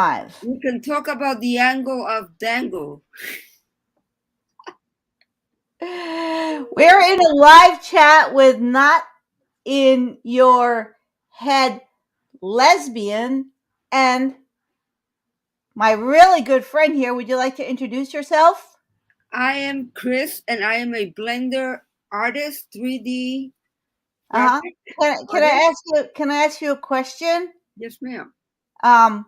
Live. We can talk about the angle of dangle. We're in a live chat with Not in Your Head Lesbian and my really good friend here. Would you like to introduce yourself? I am Chris, and I am a Blender artist, 3D Uh-huh. graphic Can artist. I ask you a question? Yes, ma'am. Um,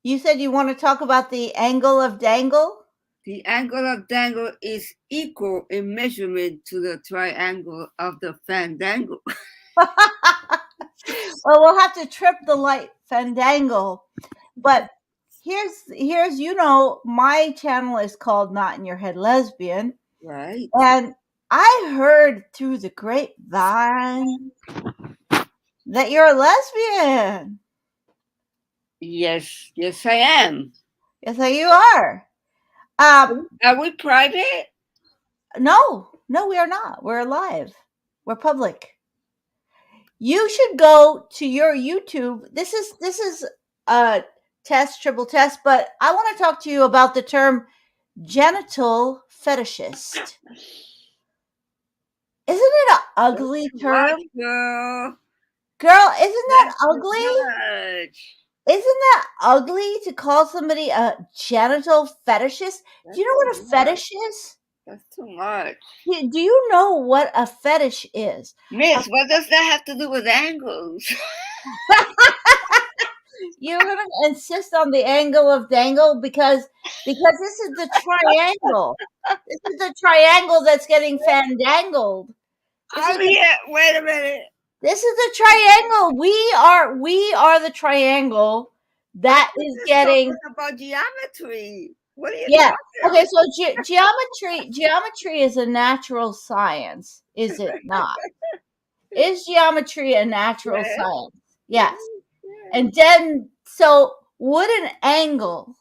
you said you want to talk about the angle of dangle? The angle of dangle is equal in measurement to the triangle of the fandangle. Well, we'll have to trip the light fandangle. But here's my channel is called Not in Your Head Lesbian, Right? and I heard through the grapevine that you're a lesbian. Yes, yes, I am. Yes, so you are. Are we private? No, we are not. We're live. We're public. You should go to your YouTube. This is a triple test, but I want to talk to you about the term genital fetishist. Isn't it an ugly Too much, term? girl. Girl, isn't that That's too ugly? much. Isn't that ugly to call somebody a genital fetishist? Do That's you know what a too much. fetish is? That's too much. Do you know what a fetish is? Miss, what does that have to do with angles? You're going to insist on the angle of dangle because this is the triangle. This is the triangle that's getting fandangled. I'm here. Wait a minute. This is the triangle. We are the triangle that is Just getting. talking about geometry. What are you Yeah. talking Okay. about? So geometry is a natural science, is it not? Is geometry a natural Yes, science? yes, Yes. yes. And then, so would an angle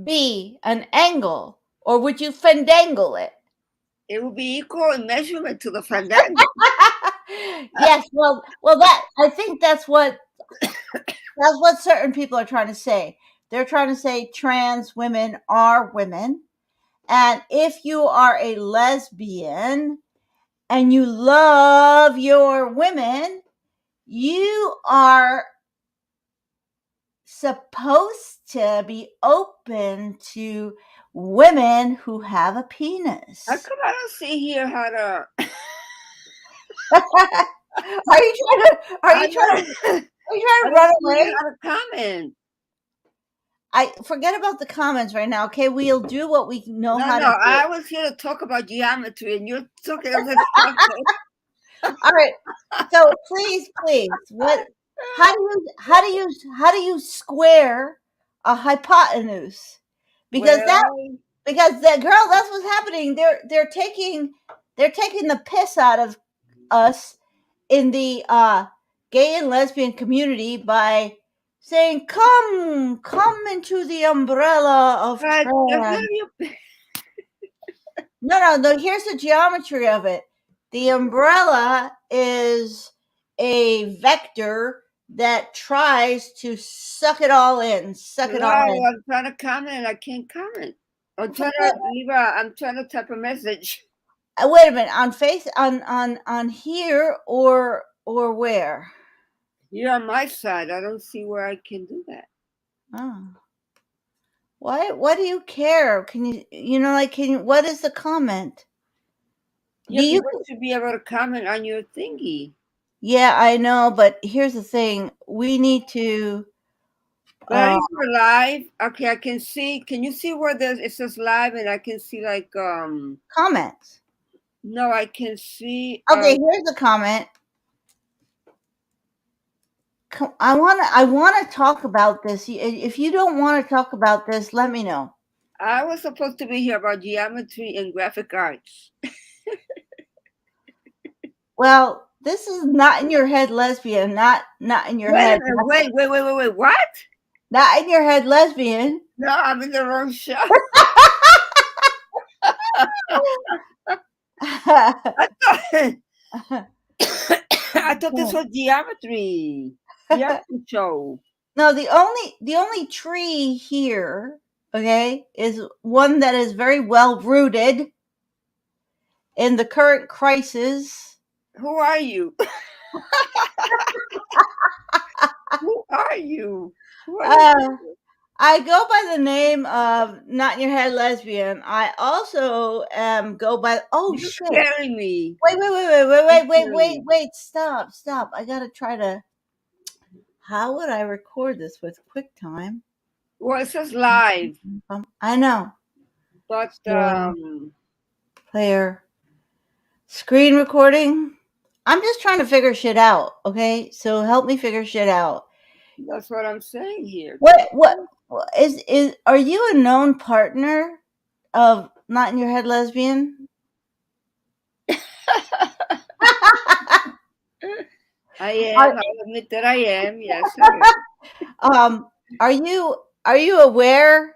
be an angle, or would you fandangle it? It will be equal in measurement to the fandango. Yes. Well, I think that's what certain people are trying to say. They're trying to say trans women are women. And if you are a lesbian and you love your women, you are supposed to be open to women who have a How penis. come I don't see here how to? Are you trying to are I you trying to don't, are you trying I to don't run see here away? how to comment. I forget about the comments right now. Okay, we'll do what we know No, how no, to do. I was here to talk about geometry, and you're talking about this stuff. All right. So please, how do you square a hypotenuse? Because Well, that girl, that's what's happening. They're taking the piss out of us in the gay and lesbian community by saying, come into the umbrella of but that's not trans. your. No. Here's the geometry of it. The umbrella is a vector that tries to suck it all in, suck it No, all in. I'm trying to comment. I can't comment. I'm trying to type a message. Wait a minute, on face on here or where? You're on my side. I don't see where I can do that. Oh. Why do you care? Can you what is the comment? Yeah, Do you people should be able to comment on your thingy. Yeah, I know, but here's the thing. We need to But at uh least we're live. Okay, I can see. Can you see where it says live, and I can see like. comment. No, I can see. Okay, here's the comment. I want to talk about this. If you don't want to talk about this, let me know. I was supposed to be here about geometry and graphic arts. Well, this is Not in Your Head Lesbian, not in your Wait a head. minute. Wait. What? Not in Your Head Lesbian. No, I'm in the wrong show. I thought I thought this was geometry. Geometry show. No, the only tree here, okay, is one that is very well rooted in the current crisis. Who are you? Who are you? Who are you? Uh, I go by the name of Not in Your Head Lesbian. I also go by. Oh You're shit! scaring me. Wait, wait, wait, wait, wait, You're wait, wait, scaring wait, me. wait! Stop, stop! I gotta try to. How would I record this with QuickTime? Well, it says live, I know. but So, player screen recording. I'm just trying to figure shit out. Okay, so help me figure shit out. that's what I'm saying here. What is? Are you a known partner of Not in Your Head Lesbian? I Are, am. I'll admit that I am. Yes, I am. um, are you aware?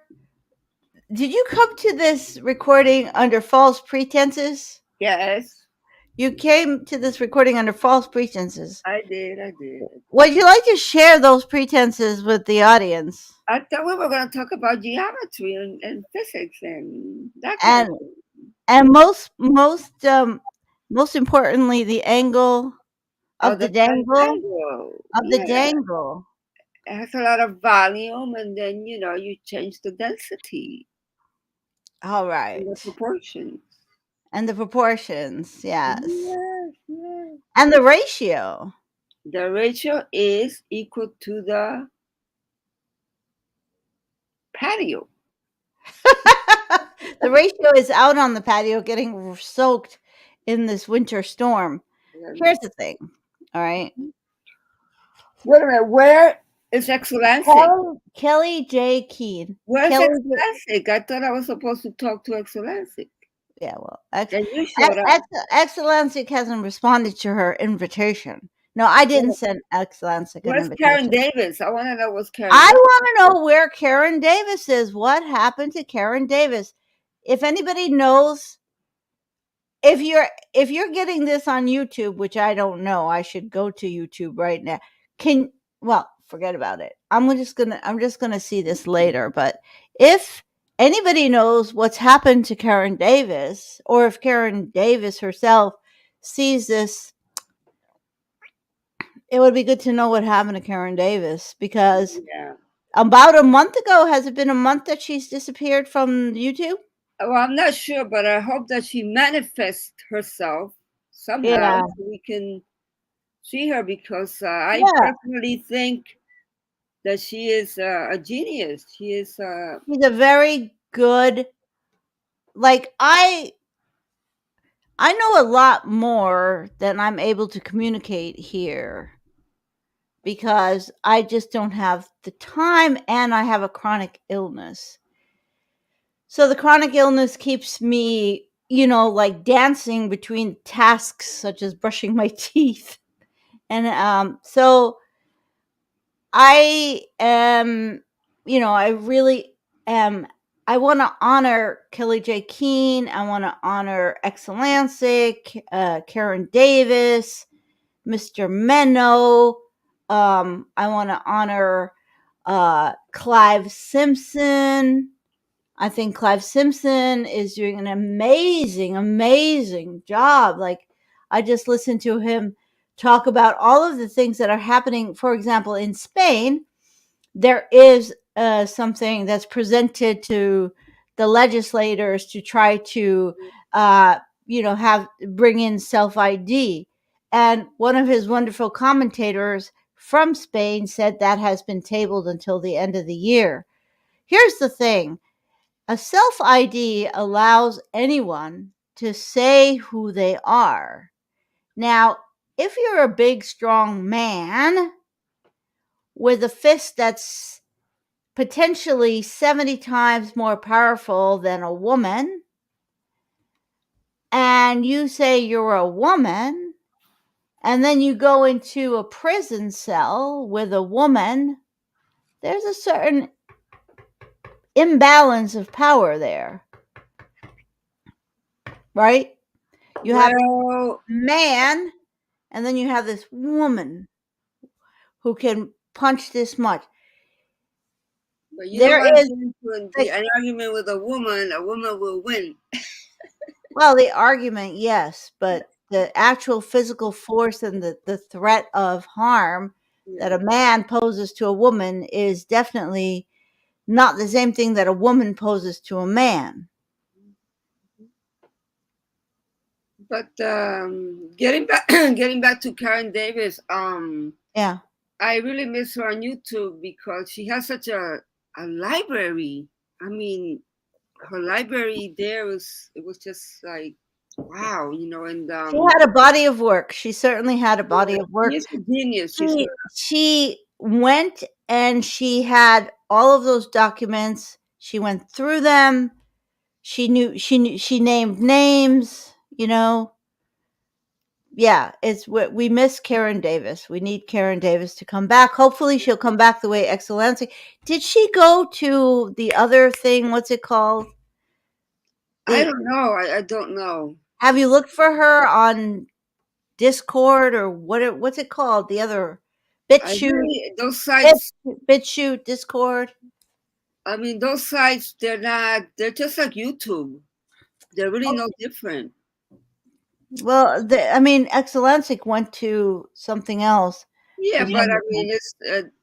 Did you come to this recording under false pretenses? Yes, You came to this recording under false pretenses. I did. I did. Would you like to share those pretenses with the audience? I thought we were going to talk about geometry and physics and that kind And of thing. and most importantly, the angle Oh, of the the dangle fandango. of the Yeah, dangle. it has a lot of volume, and then you change the density All and the right. proportions. And the proportions, yes. Yes, yes. And the ratio. The ratio is equal to the patio. The ratio is out on the patio getting soaked in this winter storm. Here's the thing. All right. Wait a minute. Where is Excellency? Kelly J. Keene. Where's Kelly, Excellency? I thought I was supposed to talk to Excellency. yeah, well, And you showed up. Excellency hasn't responded to her invitation. No, I didn't send Excellency an Where's Karen invitation. Davis? I want to know what's Karen I Davis. want to know where Karen Davis is. What happened to Karen Davis? If anybody knows, if you're getting this on YouTube, which I don't know, I should go to YouTube right now. Forget about it. I'm just gonna see this later. But if anybody knows what's happened to Karen Davis, or if Karen Davis herself sees this, it would be good to know what happened to Karen Davis, because Yeah. about a month ago, has it been a month that she's disappeared from YouTube? Well, I'm not sure, but I hope that she manifests herself somehow Yeah. so we can see her, because I Yeah. personally think that she is a genius. She is. She's a very good, like, I know a lot more than I'm able to communicate here, because I just don't have the time, and I have a chronic illness. So the chronic illness keeps me, like dancing between tasks such as brushing my teeth. And so I am, I really am. I want to honor Kelly J. Keene. I want to honor Excellency, Karen Davis, Mr. Menno. I want to honor Clive Simpson. I think Clive Simpson is doing an amazing, amazing job. Like, I just listened to him talk about all of the things that are happening. For example, in Spain, there is something that's presented to the legislators to try to, have bring in self ID. And one of his wonderful commentators from Spain said that has been tabled until the end of the year. Here's the thing: a self ID allows anyone to say who they are. Now, if you're a big, strong man with a fist that's potentially 70 times more powerful than a woman, and you say you're a woman, and then you go into a prison cell with a woman, there's a certain imbalance of power there, right? You have Well, a man, and then you have this woman who can punch this much. But you don't There want to is, get into like, an argument with a woman will win. well, the argument, yes, but the actual physical force and the threat of harm that Yeah. a man poses to a woman is definitely not the same thing that a woman poses to a man. But getting back getting back to Karen Davis, Yeah. I really miss her on YouTube because she has such a library. I mean, her library there was it was just like wow, you know, and She had a body of work. She certainly had a yeah, body of she work. is a genius. She's She went and she had all of those documents. She went through them. She named names, you know. Yeah, it's what we miss Karen Davis. We need Karen Davis to come back. Hopefully she'll come back the way Excellency. Did she go to the other thing? What's it called? I The don't know. I don't know. Have you looked for her on Discord or what's it called? The other I BitChute, really those sites. BitChute, Discord. I mean, those sites. They're not. They're just like YouTube. They're really no different. Well, I mean, Excellency went to something else. Yeah, but I mean, it's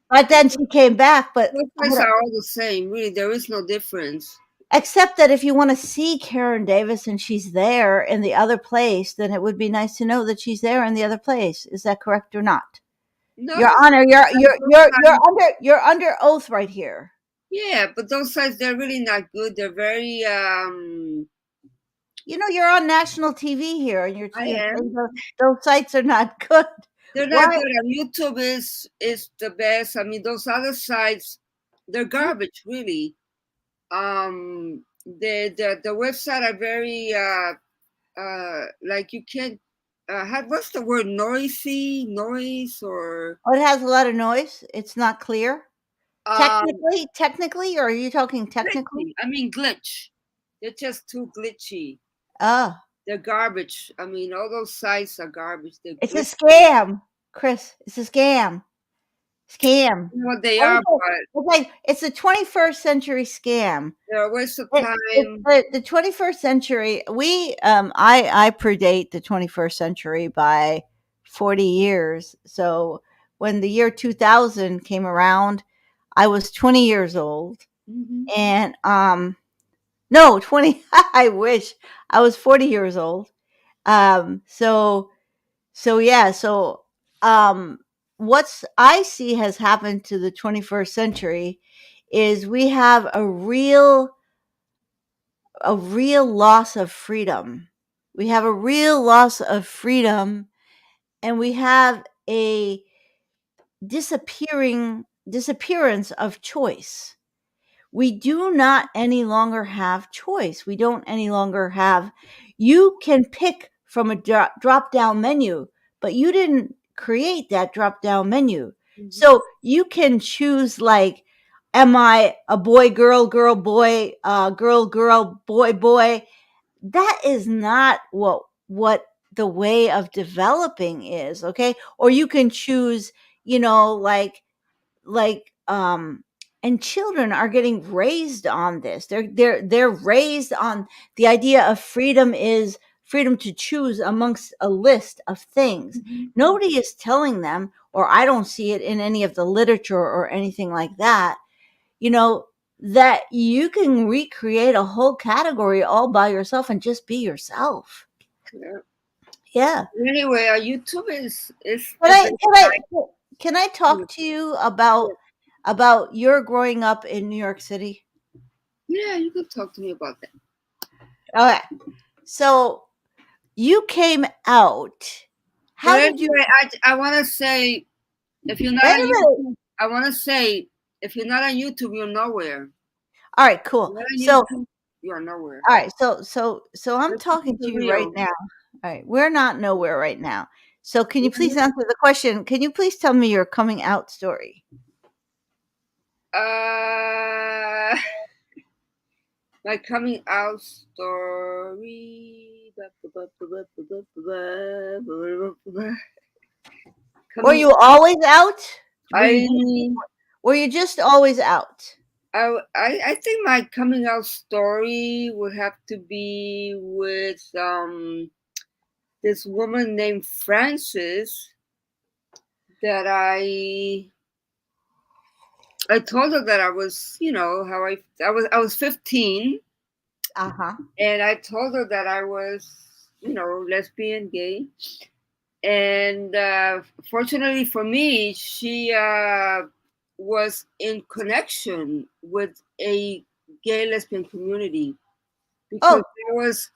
But then she came back. But those sites are all the same. Really, there is no difference. except that if you want to see Karen Davis and she's there in the other place, then it would be nice to know that she's there in the other place. Is that correct or not? Your No, Honor, those sites, you're under oath right here. yeah, but those sites they're really not good. They're very You know, you're on national TV here, and I you're saying am. those sites are not good. They're Why? not good. And YouTube is the best. I mean, those other sites, they're garbage, really. The website are very like you can't have what's the word noise or Oh, it has a lot of noise. It's not clear. um Technically, or are you talking technically? glitchy. I mean glitch. They're just too glitchy. Ah, They're garbage. I mean, all those sites are garbage. They're it's a glitchy. scam, Chris. It's a scam. Scam. You know what they are, but It's like it's a 21st century scam. they're a waste of It's time. the 21st century. I predate the 21st century by 40 years. So when the year 2000 came around, I was 20 years old, Hmm. and no, 20. I wish I was 40 years old. So yeah, um what's I see has happened to the 21st century is we have a real loss of freedom. We have a real loss of freedom, and we have a disappearance of choice. We do not any longer have choice. We don't any longer have, you can pick from a drop down menu, but you didn't create that drop down menu. Hmm. So you can choose, like, am I a boy, girl, girl, boy, girl, girl, boy, boy? That is not what the way of developing is, okay? Or you can choose, like and children are getting raised on this. They're raised on the idea of freedom is freedom to choose amongst a list of things. Hmm. Nobody is telling them, or I don't see it in any of the literature or anything like that, you know that you can recreate a whole category all by yourself and just be yourself. Yeah. Yeah. Anyway, YouTube is Can the I best can I can I time. talk to you about your growing up in New York City? Yeah, you could talk to me about that. Okay. So you came out. But How did you anyway, I want to say if you're not Wait on a minute. YouTube, I want to say if you're not on YouTube, you're nowhere. All right, If cool. you're not on So YouTube, you're nowhere. all right, so I'm Let's keep talking it to you right real. now. All right, we're not nowhere right now. So can you please Mhm. answer the question? Can you please tell me your coming out story? Uh, my coming out story. Were Coming you always out? Were you I just were you just always out? I think my coming out story would have to be with this woman named Frances that I told her that I was, how I was 15, Uh-huh. and I told her that I was, lesbian, gay, and fortunately for me, she was in connection with a gay lesbian community, because Oh. there was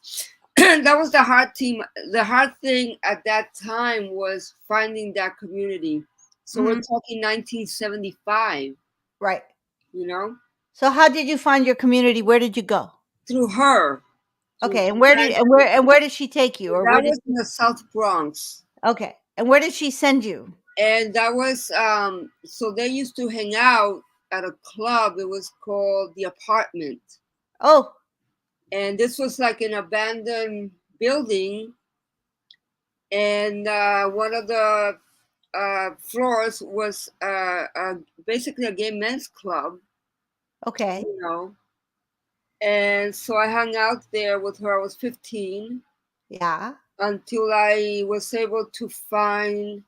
that was the hard team. The hard thing at that time was finding that community. So we're Mhm. talking 1975, Right. you know, So how did you find your community? Where did you go? through her, through Okay, and where did Frances. and where did she take you, or That where did was in the South Bronx. okay, and where did she send you? And that was so they used to hang out at a club. It was called The Apartment. Oh, And this was like an abandoned building, and one of the floors was basically a gay men's club, okay. you know. And so I hung out there with her. I was 15 Yeah. until I was able to find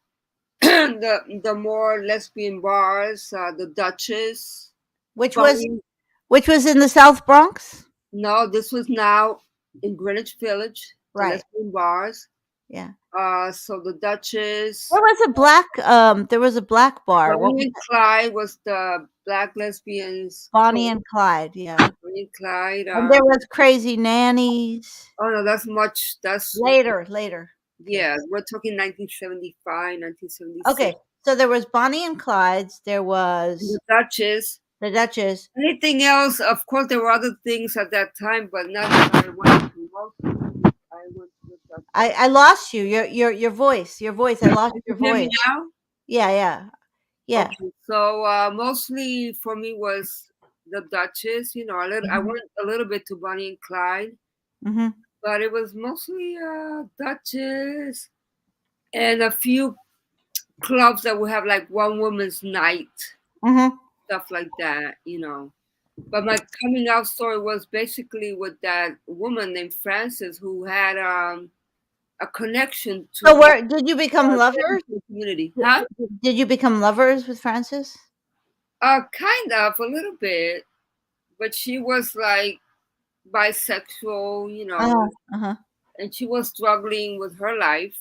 the more lesbian bars, the Duchess. Which was Funny, which was in the South Bronx? no, this was now in Greenwich Village, the Right. lesbian bars. Yeah. So the Duchess, There was a black bar. What Bonnie was and it? Clyde was the black lesbians Bonnie club. and Clyde, yeah. Bonnie and Clyde. And there was Crazy Nannies. Oh no, that's much. That's Later. Okay. yeah. We're talking 1975, 1976. Okay. So there was Bonnie and Clyde's, there And the was Duchess. the Duchess. Anything else? Of course, there were other things at that time, but not that I went to. Mostly, I went to the Duchess. I lost you. Your voice. Your voice. I lost Can you your hear me voice. now? Yeah. Yeah. Okay, so mostly for me was the Duchess. I Mhm. went a little bit to Bonnie and Clyde, Mhm. but it was mostly Duchess and a few clubs that would have like one woman's night, Mhm. stuff like that. But my coming out story was basically with that woman named Frances who had a connection to So the where did you become lovers? community. Huh? Did you become lovers with Francis? Kind of, a little bit, but she was like bisexual, Uh-huh. Uh-huh. and she was struggling with her life,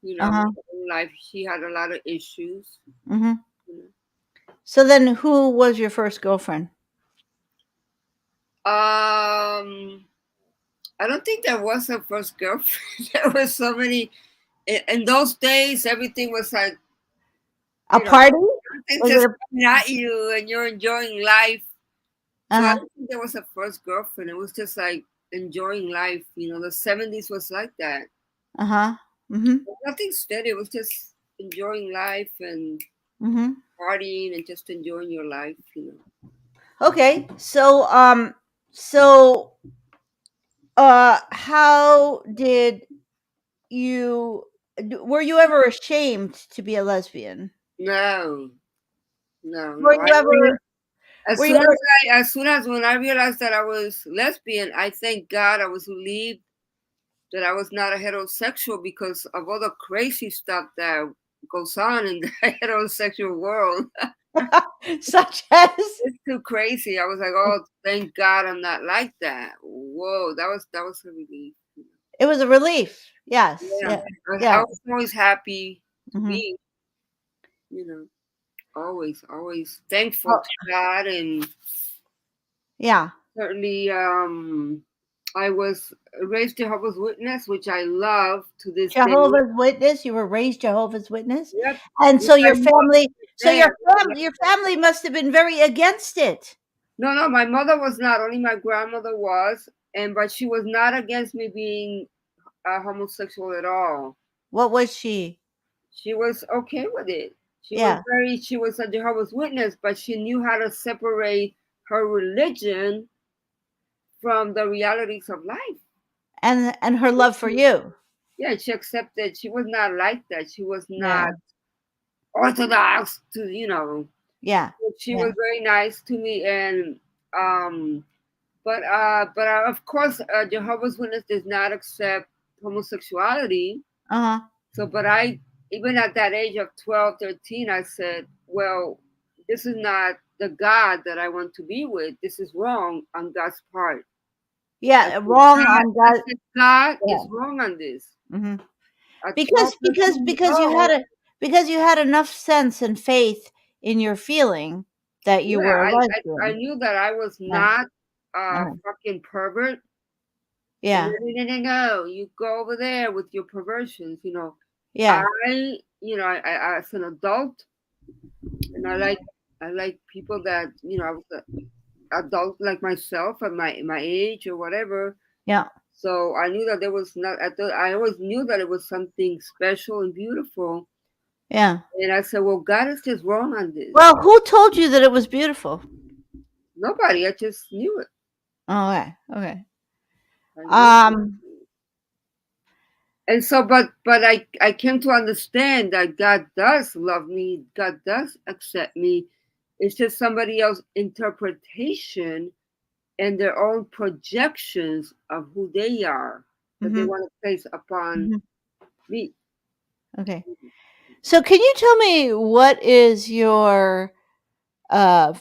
Uh-huh. her own life. She had a lot of issues. Mhm. You know. So then who was your first girlfriend? I don't think there was a first girlfriend. There was so many. In those days, everything was like, A party? everything's Was just it coming at you and you're enjoying life. So I uh-huh. don't think there was a first girlfriend. It was just like enjoying life. The 70s was like that. Uh-huh. Mhm. Nothing steady. It was just enjoying life and Mhm. partying and just enjoying your life. Okay. So how did you were you ever ashamed to be a lesbian? No, no, Were no. you ever As were you soon as ever as soon as when I realized that I was lesbian, I thank God I was relieved that I was not a heterosexual because of all the crazy stuff that goes on in the heterosexual world. such as It's too crazy. I was like, oh, thank God I'm not like that. Whoa, that was a relief. it was a relief. Yes. Yeah, Yeah. I Yeah. was always happy to Mhm. be, you know, always thankful Oh, to God, and yeah. certainly I was raised Jehovah's Witness, which I love to this day. Jehovah's Witness, you were raised Jehovah's Witness? Yep, And which so I your love family to this day. I really love your that. family must have been very against it. No, my mother was not. Only my grandmother was, but she was not against me being homosexual at all. What was she? She was okay with it. Yeah. She was a Jehovah's Witness, but she knew how to separate her religion from the realities of life. And her love for you. Yeah, she accepted. She was not like that. She was Yeah. not orthodox to. Yeah. She Yeah. was very nice to me, and Um, but of course, Jehovah's Witness does not accept homosexuality. Uh-huh. So, but I, even at that age of 12, 13, I said, well, this is not the God that I want to be with. This is wrong on God's part. I Yeah, said, wrong God, on I God. said, God is Yeah. wrong on this. Hmm. At 12, Because 13 years because old, because you had enough sense and faith in your feeling that you yeah, were a I lesbian. knew that I was Yeah. not a Uh-huh. fucking pervert. And Yeah. no, you go over there with your perversions. Yeah. As an adult, and I like people that I was an adult like myself at my age or whatever. Yeah. So I knew that there was not. I always knew that it was something special and beautiful. Yeah. And I said, well, God is just wrong on this. Well, who told you that it was beautiful? Nobody. I just knew it. Oh, okay. Okay. I knew. Um, And so, but I came to understand that God does love me. God does accept me. It's just somebody else's interpretation and their own projections of who they are that they mhm, want to place upon mhm. me. Okay. So can you tell me what is your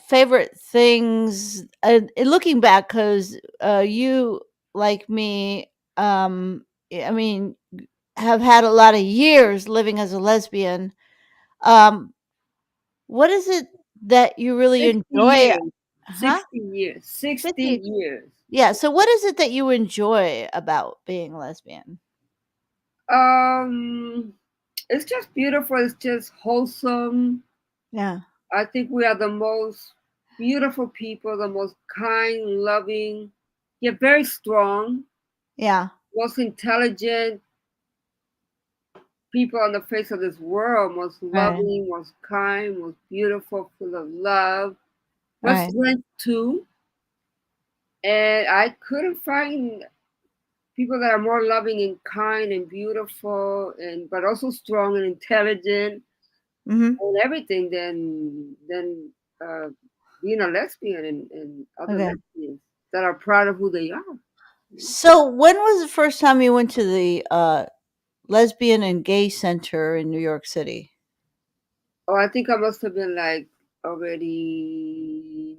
favorite things looking back, cuz you, like me, I mean, have had a lot of years living as a lesbian. Um, what is it that you really 60 enjoy? years. Huh? 60 years. 60 50. years. Yeah, so what is it that you enjoy about being lesbian? Um, it's just beautiful. It's just wholesome. Yeah. I think we are the most beautiful people, the most kind, loving, yet very strong, Yeah. most intelligent people on the face of this world, most Right. loving, most kind, most beautiful, full of love, much Right. strength too. And I couldn't find people that are more loving and kind and beautiful and but also strong and intelligent Mhm. and everything than being a lesbian and other Okay. lesbians that are proud of who they are. So when was the first time you went to the lesbian and gay center in New York City? Oh, I think I must have been like already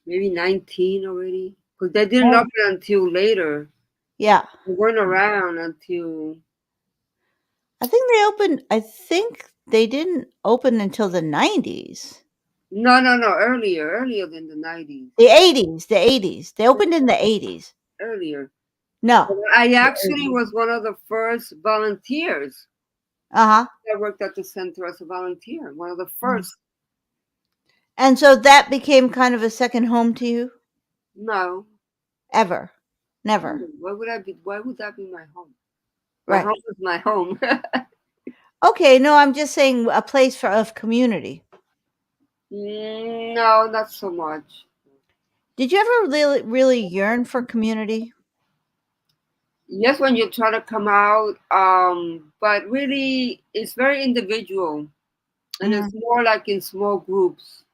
maybe 19 already because they didn't Oh, open until later. yeah. They weren't around until I think they didn't open until the 90s. no, earlier than the 90s. The 80s, the 80s. They opened in the 80s. Earlier. No. I The actually 80s. was one of the first volunteers. Uh-huh. I worked at the center as a volunteer, one of the Mhm. first. And so that became kind of a second home to you? No, Ever? no. Never. Why would that be my home? My Right. home is my home. Okay, no, I'm just saying a place of community. No, not so much. Did you ever really yearn for community? Yes, when you try to come out, but really, it's very individual, and Mhm. it's more like in small groups.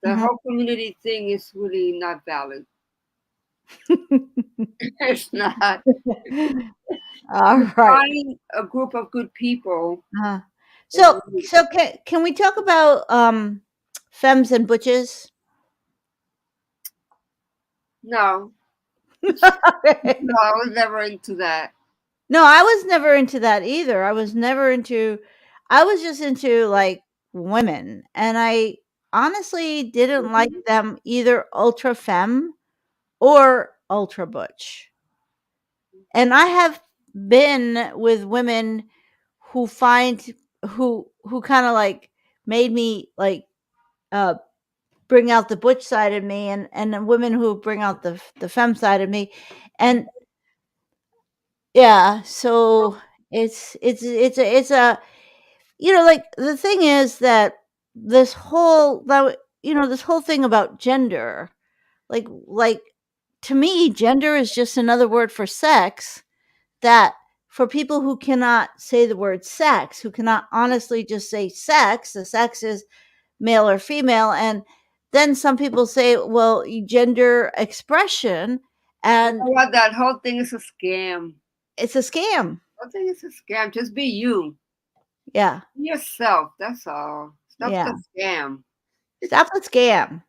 The Mhm. whole community thing is really not valid. It's not. All You right. find a group of good people, Uh, and so you, so can we talk about femmes and butches? no, no, I was never into that. No, I was never into that either. I was just into like women, and I honestly didn't like Mhm. them either ultra femme or ultra butch. And I have been with women who find who kind of like made me like uh bring out the butch side of me, and the women who bring out the femme side of me. And yeah, so it's a like the thing is that this whole thing about gender, like to me gender is just another word for sex, that for people who cannot say the word sex, who cannot honestly just say sex, the sex is male or female, and then some people say, well, gender expression, You and know what? That whole thing is a scam. it's a scam. Whole thing is a scam. Just be you. Yeah, Be yourself. That's all. Stop yeah. the scam. Stop the scam.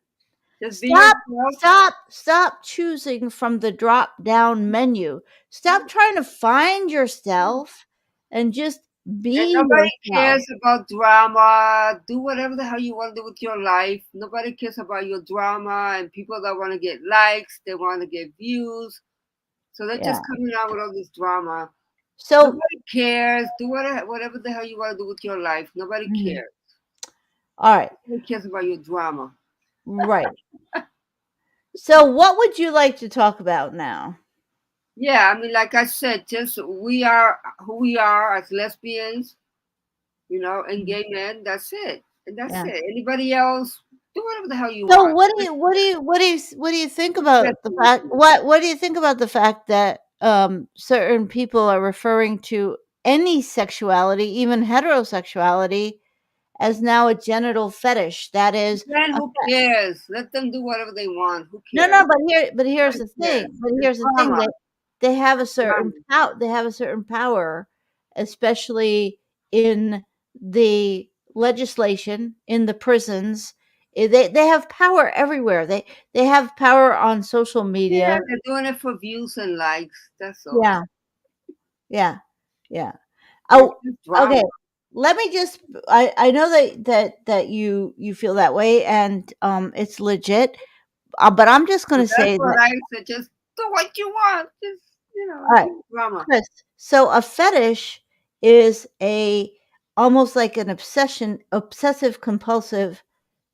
Just be Stop, yourself. stop choosing from the drop down menu. Stop trying to find yourself and just And be nobody yourself. cares about drama. Do whatever the hell you want to do with your life. Nobody cares about your drama and people that want to get likes, they want to get views. So they're Yeah. just coming out with all this drama. So, Nobody cares. Do whatever the hell you want to do with your life. Nobody mhm. cares. All right. Nobody cares about your drama. Right. So, what would you like to talk about now? Yeah, I mean, like I said, just we are who we are as lesbians, and Mhm. gay men. That's it, and that's Yeah. it. Anybody else, do whatever the hell you So, want. what do you think That's about the with fact? you. What do you think about the fact that certain people are referring to any sexuality, even heterosexuality, as now a genital fetish? That is Then a who cares? Let them do whatever they want. Who no, cares? no, but here's Nobody the cares. thing. But It's here's the thing. drama. They have a certain Drama. power. They have a certain power, especially in the legislation, in the prisons. They have power everywhere. They have power on social Yeah, media. they're doing it for views and likes. That's all. Yeah, yeah, yeah. It's Oh, just okay. drama. Let me just. I know that you feel that way, and it's legit. But I'm just So going to that's say what that. I said. Just do what you want. Just All it's right. just drama. Chris, so a fetish is a almost like an obsessive compulsive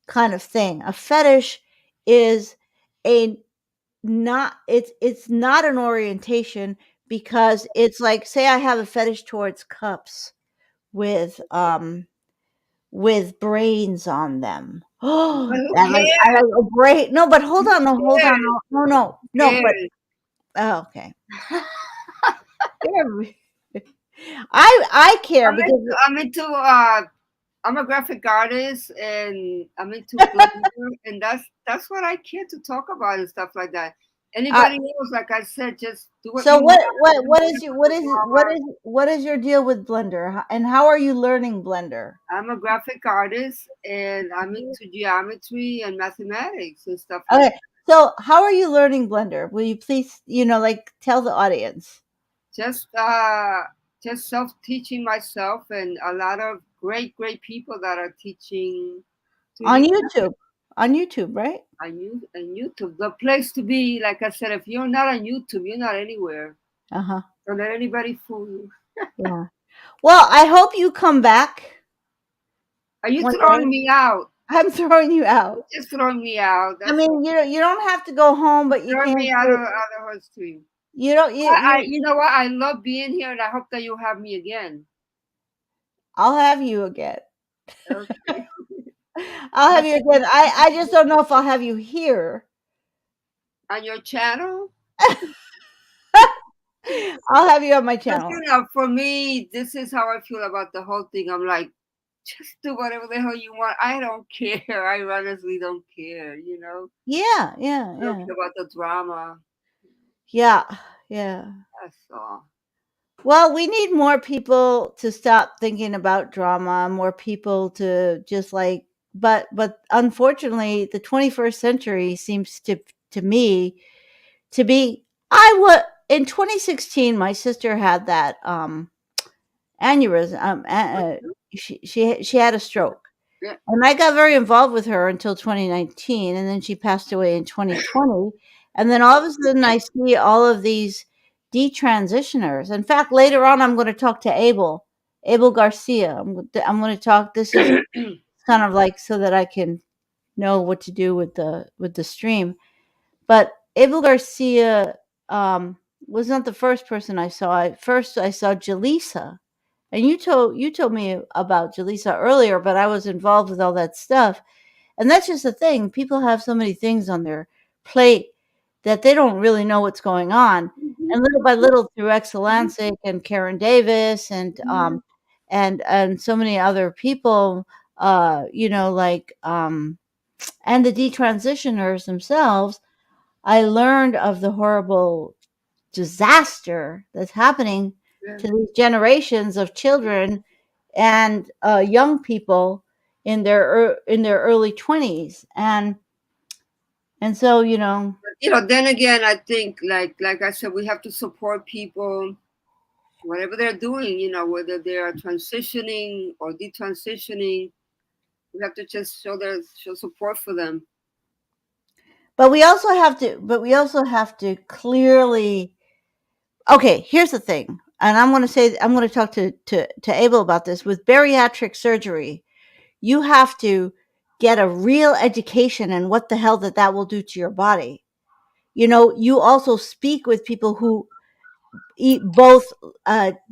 kind of thing. A fetish is a not it's not an orientation because it's like, say I have a fetish towards cups with brains on them. But Oh, who I cares? like a brain. No, but hold Who on, no, hold on, cares? no, Who but cares? oh, okay. I care I'm because into, I'm into I'm a graphic artist and I'm into Blender, and that's what I care to talk about and stuff like that. uh, Anybody else, like I said, just do what so you want. Don't care about the drama. what is your deal with Blender? And how are you learning Blender? I'm a graphic artist and I'm into geometry and mathematics and stuff like Okay, so how are you learning Blender? Will you please, like, tell the audience just just self teaching myself and a lot of great people that are teaching on 3D YouTube? On YouTube, right? on YouTube. The place to be, like I said, if you're not on YouTube, you're not anywhere. Uh huh. Don't let anybody fool you. Yeah. Well, I hope you come back Are you one throwing day. me out? I'm throwing you out. You're just throwing me out. I That's all. mean, you don't have to go home, but you Throwing can't me out say of her stream. you don't You know what? I love being here, and I hope that you have me again. I'll have you again. Okay. I'll have But you again. I just don't know if I'll have you here. on your channel, I'll have you on my because channel. for me, this is how I feel about the whole thing. I'm like, just do whatever the hell you want. I don't care. I honestly don't care. Yeah, yeah, I don't yeah. care about the drama. Yeah, yeah. That's all. Well, we need more people to stop thinking about drama, more people to just like but unfortunately the 21st century seems to me to be I was in 2016 my sister had that aneurysm she had a stroke. Yeah. And I got very involved with her until 2019, and then she passed away in 2020. And then all of a sudden, I see all of these detransitioners. In fact, later on, I'm going to talk to Abel Garcia. I'm going to talk. This is kind of like so that I can know what to do with the stream. But Abel Garcia was not the first person I saw. First, I saw Jaleesa, and you told me about Jaleesa earlier, but I was involved with all that stuff. And that's just the thing. People have so many things on their plate that they don't really know what's going on. Mhm, And little by little, through mhm, Exelancic and Karen Davis mhm. and so many other people, like and the detransitioners themselves, I learned of the horrible disaster that's happening Yeah. to these generations of children and young people in their early 20s. And so, you know, Then again, I think, like I said, we have to support people, whatever they're doing. Whether they are transitioning or detransitioning, we have to just show support for them. but we also have to clearly, okay, here's the thing. And I'm going to talk to Abel about this. With bariatric surgery, you have to get a real education in what the hell that will do to your body. You know, you also speak with people who both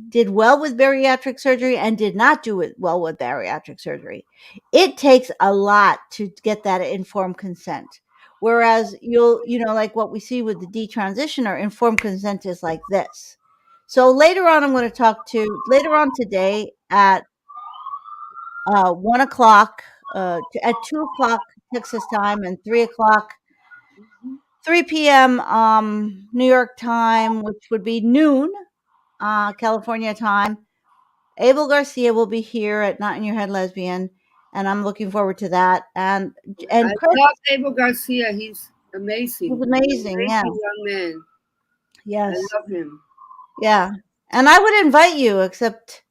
did well with bariatric surgery and did not do it well with bariatric surgery. It takes a lot to get that informed consent. Whereas you know, like what we see with the detransitioner, informed consent is like this. So later on, I'm going to talk to later on today at 1 o'clock, at 2 o'clock Texas time, and 3 o'clock, Mhm. 3 p.m. New York time, which would be noon California time. Abel Garcia will be here at Not in Your Head Lesbian, and I'm looking forward to that. I And Chris love Abel Garcia. He's amazing. was He's an amazing. Yeah. amazing young man. I Yes. love him. Yeah. And I would invite you, except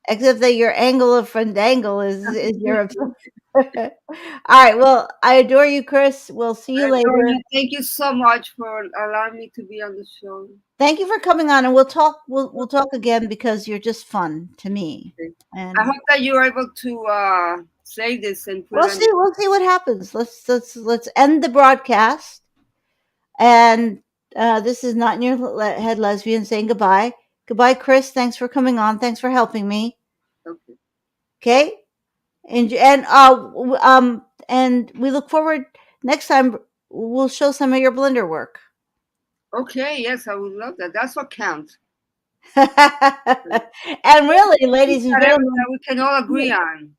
that your angle of fandangle is your. All right. Well, I adore you, Chris. We'll see you later. Thank you so much for allowing me to be on the show. Thank you for coming on, and we'll talk. We'll talk again because you're just fun to me. Okay. I And hope that you are able to save this and put it we'll on. see. We'll see what happens. Let's end the broadcast. And this is Not in Your Head Lesbian saying goodbye. Goodbye, Chris. Thanks for coming on. Thanks for helping me. Okay. Okay. And we look forward next time. We'll show some of your blender work. Okay. Yes, I would love that. That's what counts. And really, ladies and Whatever gentlemen, that we can all agree on.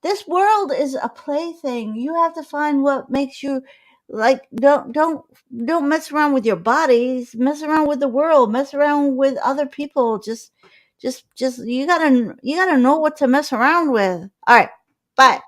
this world is a plaything. You have to find what makes you like. Don't mess around with your bodies. Mess around with the world. Mess around with other people. Just you gotta know what to mess around with. All right, bye.